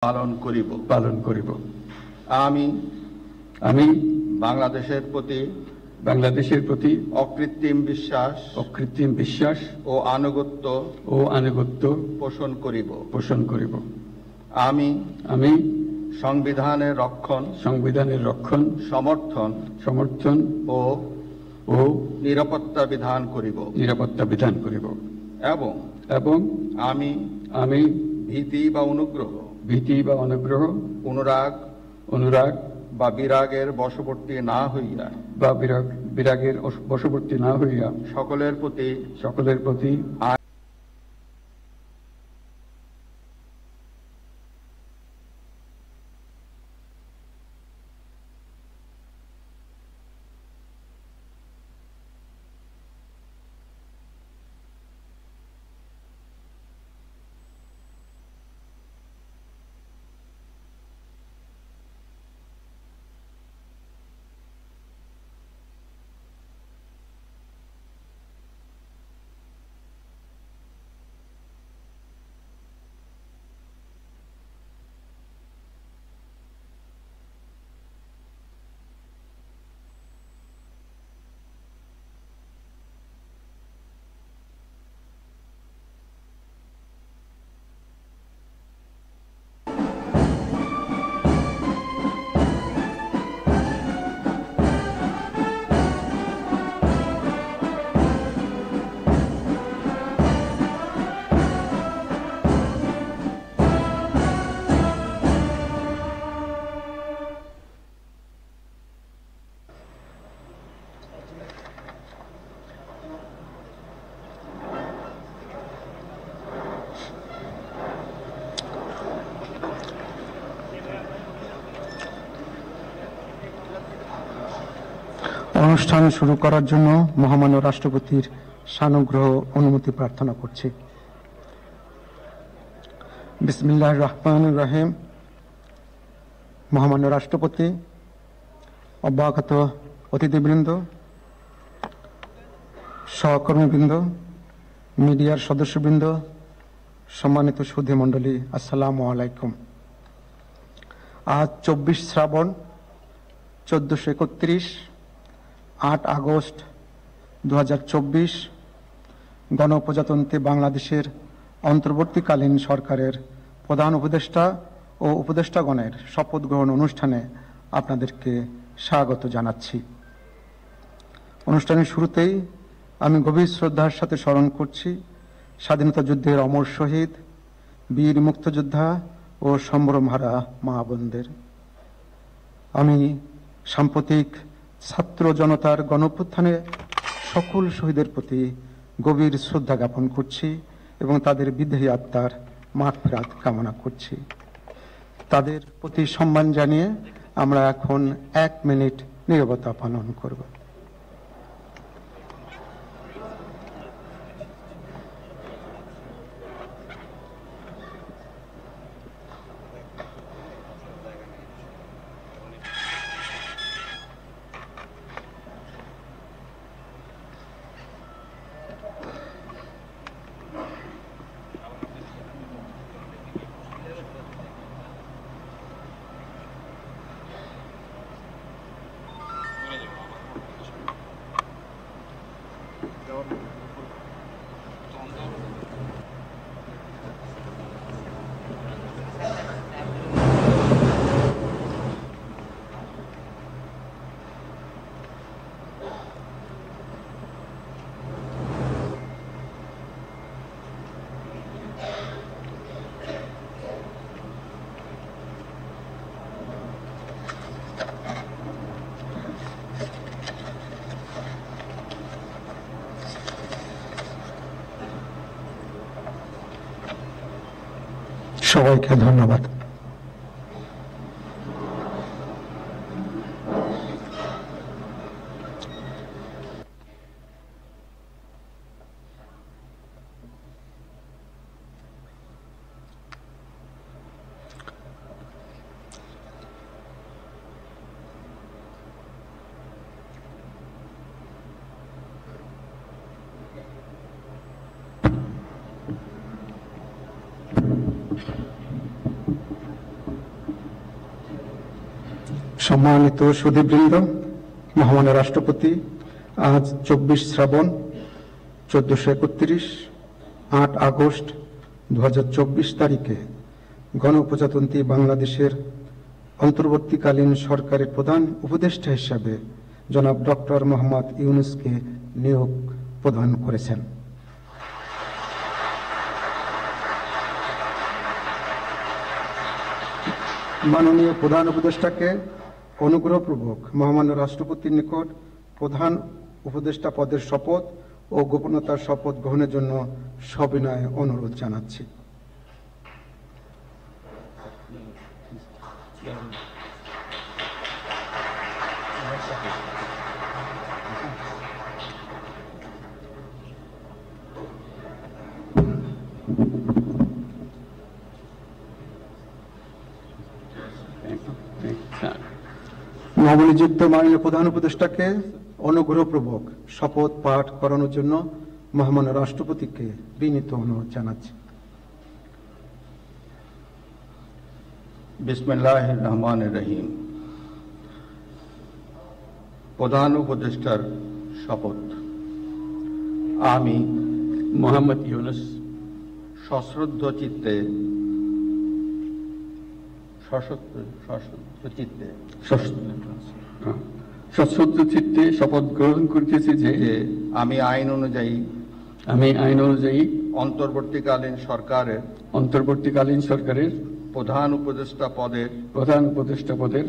পালন করিব। আমি আমি বাংলাদেশের প্রতি অকৃত্রিম বিশ্বাস ও আনুগত্য পোষণ করিব। আমি সংবিধানের রক্ষণ, সমর্থন ও নিরাপত্তা বিধান করিব এবং আমি ভীতি বা অনুগ্রহ, অনুরাগ বা বিরাগের বশবর্তী না হইয়া সকলের প্রতি অনুষ্ঠান শুরু করার জন্য মহামান্য রাষ্ট্রপতির সানুগ্রহ অনুমতি প্রার্থনা করছি। বিসমিল্লাহির রহমানির রহিম। মহামান্য রাষ্ট্রপতি, অব্যাহত অতিথিবৃন্দ, সহকর্মীবৃন্দ, মিডিয়ার সদস্যবৃন্দ, সম্মানিত সুধী মণ্ডলী, আসসালামু আলাইকুম। আজ 24 শ্রাবণ 1431, 8 আগস্ট 2024 গণপ্রজাতন্ত্রী বাংলাদেশের অন্তর্বর্তীকালীন সরকারের প্রধান উপদেষ্টা ও উপদেষ্টাগণের শপথ গ্রহণ অনুষ্ঠানে আপনাদেরকে স্বাগত জানাচ্ছি। অনুষ্ঠানের শুরুতেই আমি গভীর শ্রদ্ধার সাথে স্মরণ করছি স্বাধীনতা যুদ্ধের অমর শহীদ, বীর মুক্তিযোদ্ধা ও সম্ভ্রমহারা মা বোনদের। আমি সাম্প্রতিক ছাত্র জনতার গণঅভ্যুত্থানে সকল শহীদের প্রতি গভীর শ্রদ্ধা জ্ঞাপন করছি এবং তাদের বিদেহী আত্মার মাগফিরাত কামনা করছি। তাদের প্রতি সম্মান জানিয়ে আমরা এখন 1 মিনিট নীরবতা পালন করব। সবাইকে ধন্যবাদ। সম্মানিত সুধীবৃন্দ, মহামান্য রাষ্ট্রপতি আজ 24 শ্রাবণ 1431 8 আগস্ট 2024 তারিখে গণপ্রজাতন্ত্রী বাংলাদেশের অন্তর্বর্তীকালীন সরকারের প্রধান উপদেষ্টা হিসাবে জনাব ডক্টর মোহাম্মদ ইউনূসকে নিয়োগ প্রদান করেছেন। মাননীয় প্রধান উপদেষ্টাকে অনুগ্রহপূর্বক মহামান্য রাষ্ট্রপতির নিকট প্রধান উপদেষ্টা পদের শপথ ও গোপনতার শপথ গ্রহণের জন্য সবিনয়ে অনুরোধ জানাচ্ছি। নবনিযুক্ত মাননীয় প্রধান উপদেষ্টাকে অনুগ্রহপূর্বক শপথ পাঠ করানোর জন্য মহামান্য রাষ্ট্রপতিকে বিনীত অনুরোধ জানাচ্ছি। বিসমিল্লাহির রহমানির রহিম। প্রধান উপদেষ্টার শপথ। আমি মোহাম্মদ ইউনূস সশ্রদ্ধ চিত্তে শপথ গ্রহণ করিতেছি যে আমি আইন অনুযায়ী অন্তর্বর্তীকালীন সরকারের প্রধান উপদেষ্টা পদের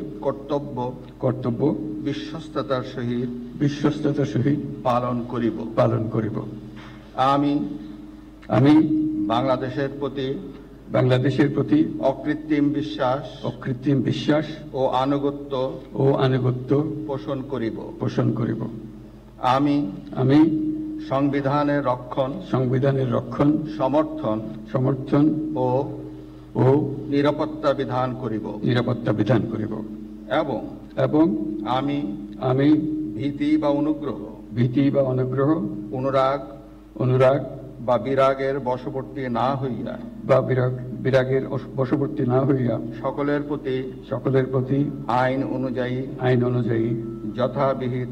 কর্তব্য বিশ্বস্ততার সহিত পালন করিব। আমি বাংলাদেশের প্রতি অকৃত্রিম বিশ্বাস ও আনুগত্য পোষণ করিব। আমি সংবিধানের রক্ষণ সমর্থন ও নিরাপত্তা বিধান করিব এবং আমি ভীতি বা অনুরাগ বা বিরাগের বশবর্তী না হইয়া সকলের প্রতি আইন অনুযায়ী যথাবিহিত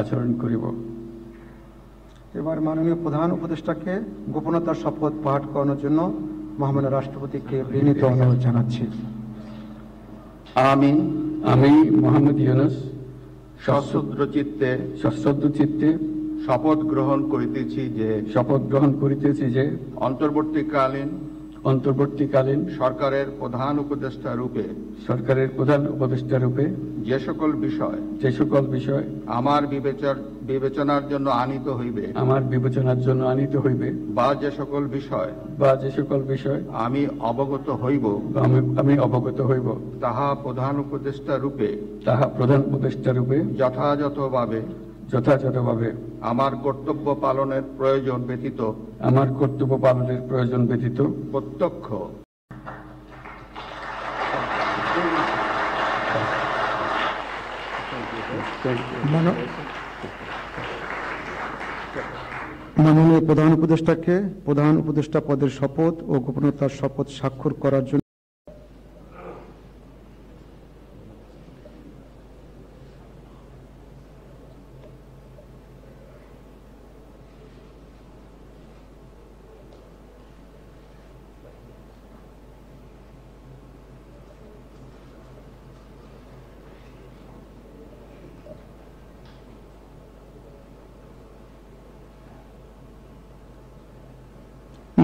আচরণ করিব। এবার মাননীয় প্রধান উপদেষ্টাকে গোপনতার শপথ পাঠ করানোর জন্য মহামান্য রাষ্ট্রপতিকে বিনীত অনুরোধ জানাচ্ছি। আমি মোহাম্মদ ইউনূস সশ্রদ্ধ চিত্তে শপথ গ্রহণ করিতেছি যে অন্তর্বর্তীকালীন সরকারের প্রধান উপদেষ্টা রূপে যে সকল বিষয় আমার বিবেচনার জন্য আনিত হইবে বা যে সকল বিষয় আমি অবগত হইব তাহা প্রধান উপদেষ্টা রূপে যথাযথভাবে আমার কর্তব্য পালনের প্রয়োজন ব্যতীত প্রত্যক্ষ মাননীয় প্রধান উপদেষ্টাকে প্রধান উপদেষ্টা পদের শপথ ও গোপনতার শপথ স্বাক্ষর করার জন্য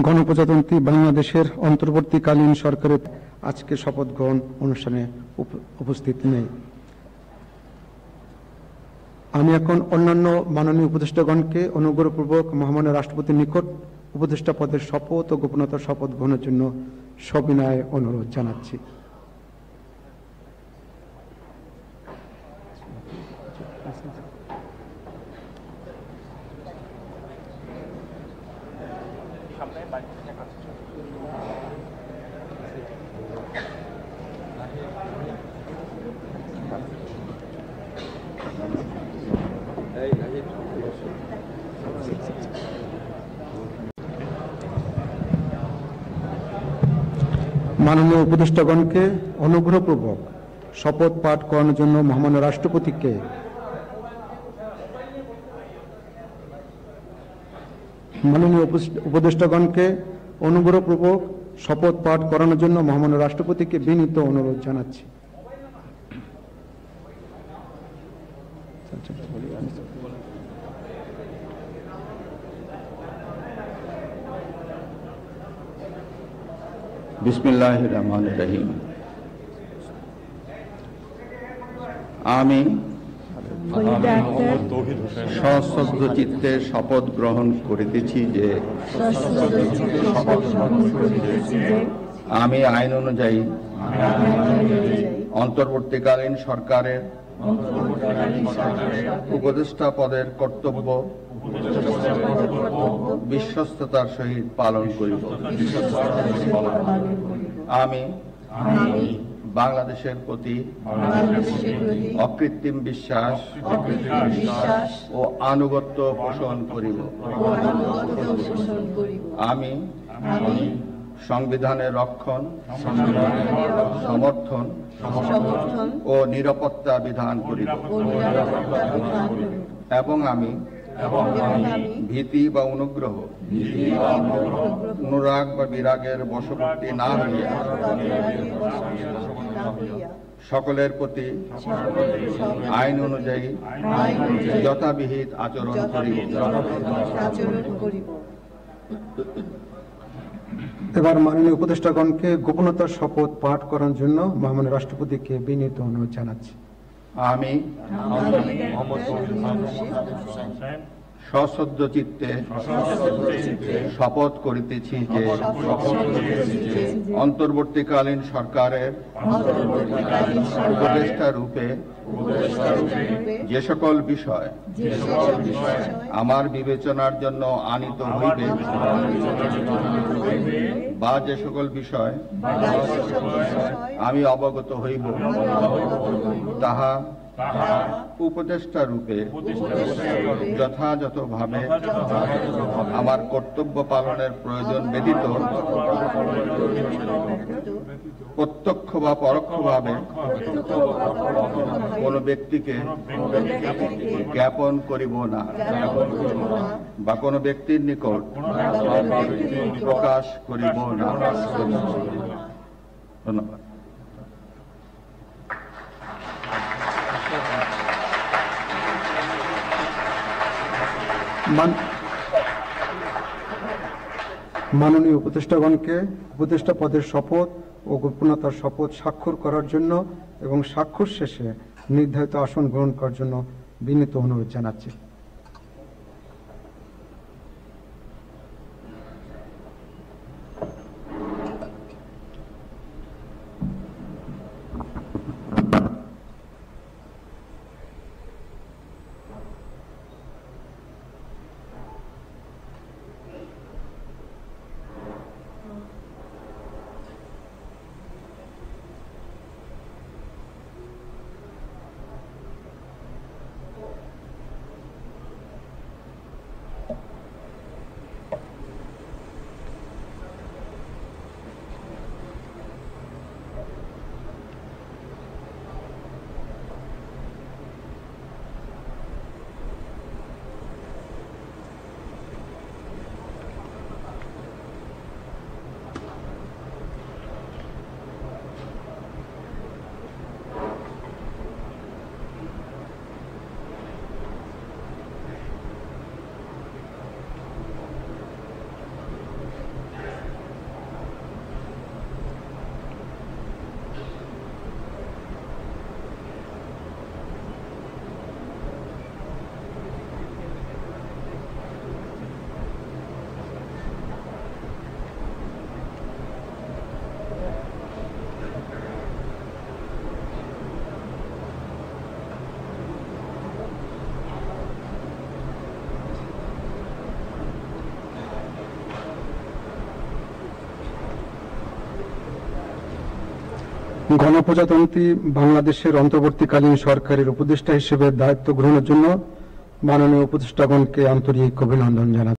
গণপ্রজাতন্ত্রী বাংলাদেশের অন্তর্বর্তীকালীন সরকারের আজকে শপথ গ্রহণ অনুষ্ঠানে উপস্থিত নেই। আমি এখন অন্যান্য মাননীয় উপদেষ্টাগণকে অনুগ্রহপূর্বক মহামান্য রাষ্ট্রপতির নিকট উপদেষ্টা পদের শপথ ও গোপনতার শপথ গ্রহণের জন্য সবিনয়ে অনুরোধ জানাচ্ছি। মাননীয় উপদেষ্টাগণকে অনুগ্রহপূর্বক শপথ পাঠ করানোর জন্য মহামান্য রাষ্ট্রপতিকে মাননীয় উপদেষ্টাগণকে অনুগ্রহপূর্বক শপথ পাঠ করানোর জন্য মহামান্য রাষ্ট্রপতিকে বিনীত অনুরোধ জানাচ্ছি। বিসমিল্লাহির রহমানির রহিম। আমি সশ্রদ্ধ চিত্তে শপথ গ্রহণ করিতেছি যে আমি আইন অনুযায়ী অন্তর্বর্তীকালীন সরকারের উপদেষ্টা পদের কর্তব্য বিশ্বস্ততার সহিত পালন করিব। আমি বাংলাদেশের প্রতি অকৃত্রিম বিশ্বাস ও আনুগত্য পোষণ করিব। আমি সংবিধানের রক্ষণ, সমর্থন ও নিরাপত্তা বিধান করিব এবং আমি ভীতি বা অনুগ্রহ, অনুরাগ বা বিরাগের বশবর্তী না হইয়া সকলের প্রতি আইন অনুযায়ী যথাবিহিত আচরণ করিব। এবার মাননীয় উপদেষ্টাগণকে গোপনতার শপথ পাঠ করার জন্য মহামান্য রাষ্ট্রপতিকে বিনীত অনুরোধ জানাচ্ছি। আমি সশ্রদ্ধ চিত্তে শপথ করিতেছি যে অন্তর্বর্তীকালীন সরকারের উপদেষ্টা রূপে যে সকল বিষয় আমার বিবেচনার জন্য আনিত হইবে বা যে সকল বিষয় আমি অবগত হইব তাহা উপদেষ্টা রূপে যথাযথভাবে আমার কর্তব্য পালনের প্রয়োজন ব্যতীত প্রত্যক্ষ বা পরোক্ষভাবে কোনো ব্যক্তিকে জ্ঞাপন করিব না বা কোনো ব্যক্তির নিকট প্রকাশ করিব না। ধন্যবাদ। মাননীয় উপদেষ্টাগণকে উপদেষ্টা পদের শপথ ও গোপনতার শপথ স্বাক্ষর করার জন্য এবং স্বাক্ষর শেষে নির্ধারিত আসন গ্রহণ করার জন্য বিনীত অনুরোধ জানাচ্ছি। গণপ্রজাতন্ত্রী বাংলাদেশের অন্তর্বর্তীকালীন সরকারের উপদেষ্টা হিসেবে দায়িত্ব গ্রহণের জন্য মাননীয় উপদেষ্টাগণকে আন্তরিক অভিনন্দন জানাচ্ছি।